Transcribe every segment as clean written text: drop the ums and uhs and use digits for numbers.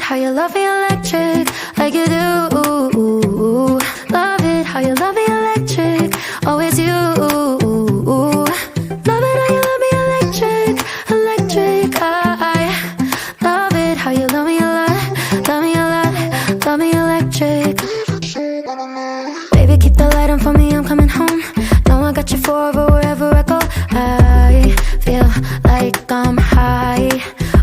how you love me electric, like you do. Love it how you love me electric, always you. Love it how you love me electric, electric. I love it how you love me a lot, love me a lot, love me electric. Baby, keep the light on for me, I'm coming home. Know I got you forever wherever I go. I feel like I'm high.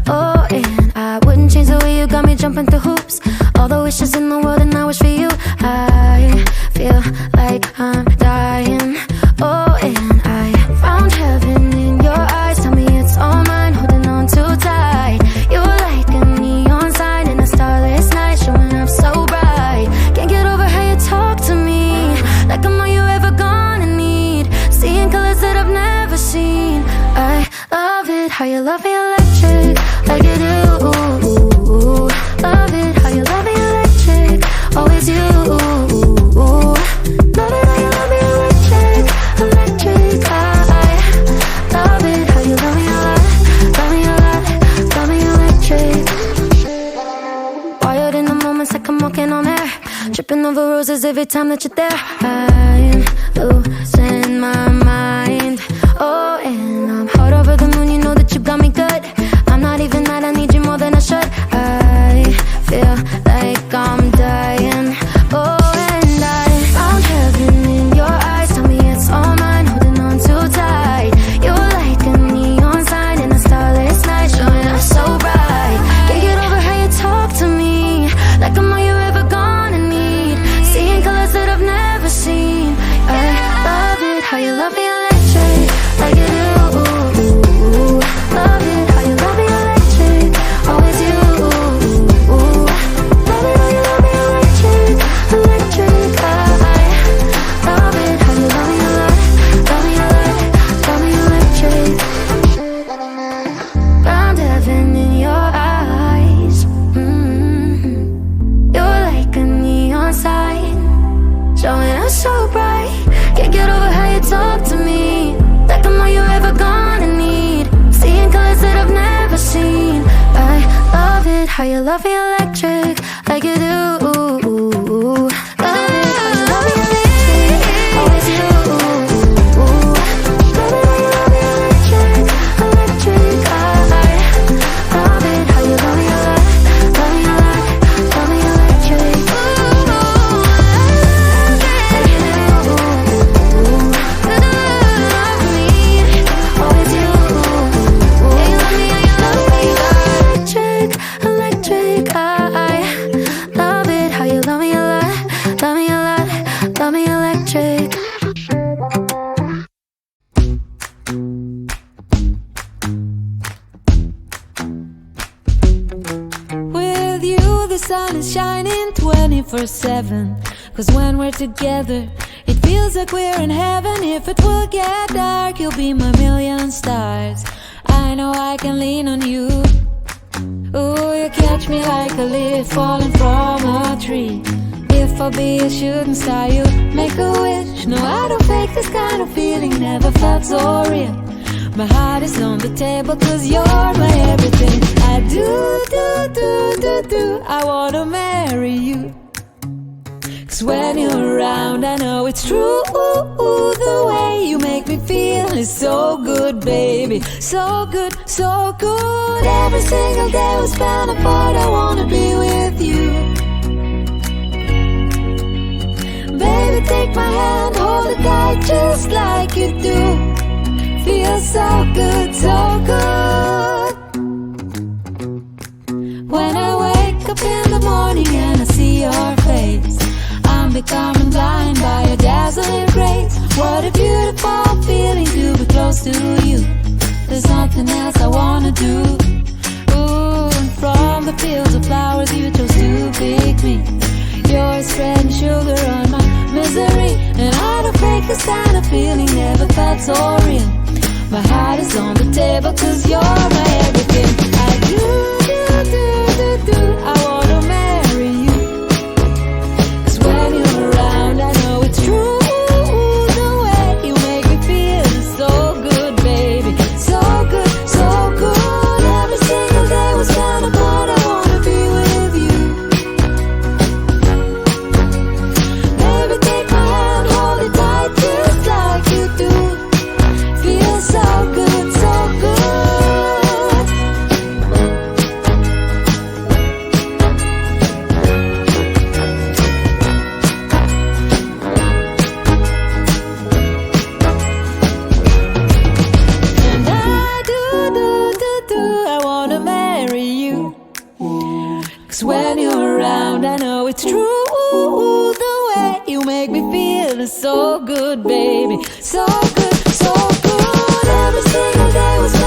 Oh, and I wouldn't change the way you got me jumping through hoops. All the wishes in the world and I wish for you. I feel like I'm dying. Oh, and I found heaven in your eyes. Tell me it's all mine, holding on too tight. You're like a neon sign in a starless night, showing up so bright. Can't get over how you talk to me, like I'm all you ever gonna need. Seeing colors that I've never seen. I love it how you love me electric, like you do. Love it how you love me electric, always you. Love it how you love me electric, electric. I love it how you love me a lot, love me a lot, love me electric. Wired in the moments like I'm walking on air, tripping over roses every time that you're there. I'm losing my mind. Oh, and I'm hot over the moon, you know that you got me good. I'm not even mad, I need you more than I should. I feel like I'm dying. Oh, and I found heaven in your eyes. Tell me it's all mine, holding on too tight. You're like a neon sign in a starless night, showing up so bright. Can't get over how you talk to me, like I'm all you ever gonna need. Seeing colors that I've never seen. I love it how you love me electric, like you do. Love it how you love me electric, always you. Love it how you love me electric, electric. I love it how you love me a lot, love me a lot, love me electric. Found heaven in your eyes. You're like a neon sign, showing up so bright. Can't get over how you talk to me, like I'm all you ever gonna need. Seeing colors that I've never seen. I love it how you love me electric, like you do. Love it how you love me electric, always you. Love it how you love me electric, electric. I love it how you love me a lot, love me a lot, love me electric. Like you do. Love me, always you. Yeah, you love me, yeah, you love me. Electric, electric. I love it how you love me a lot, love me a lot, love me electric. With you the sun is shining 24/7. Cause when we're together it feels like we're in heaven. If it will get dark you'll be my million stars. I know I can lean on you. Ooh, you catch me like a leaf falling from a tree. If I'll be a shooting star you make a wish. No, I don't fake this kind of feeling, never felt so real. My heart is on the table cause you're my everything. I do, I wanna marry you. Cause when you're around I know it's true. The way you make me feel is so good, baby. So good, so good. Every single day we spend apart, I wanna be with you. Baby, take my hand, hold it tight just like you do. Feels so good, so good. When I wake up in the morning and I see your face, I'm becoming blind by your dazzling grace. What a beautiful feeling to be close to you. There's nothing else I wanna do. Ooh, and from the fields of flowers you chose to pick me. You're spreading sugar on my misery. And I don't fake this kind of feeling, never felt so real. My heart is on the table cause you're my everything. I do, I wanna marry you. Cause when you're around I know it's true. The way you make me feel is so good, baby. So good, so good. Every single day we spend apart, I wanna be with 'Cause when you're around, I know it's true. The way you make me feel is so good, baby. So good, so good. Every single day was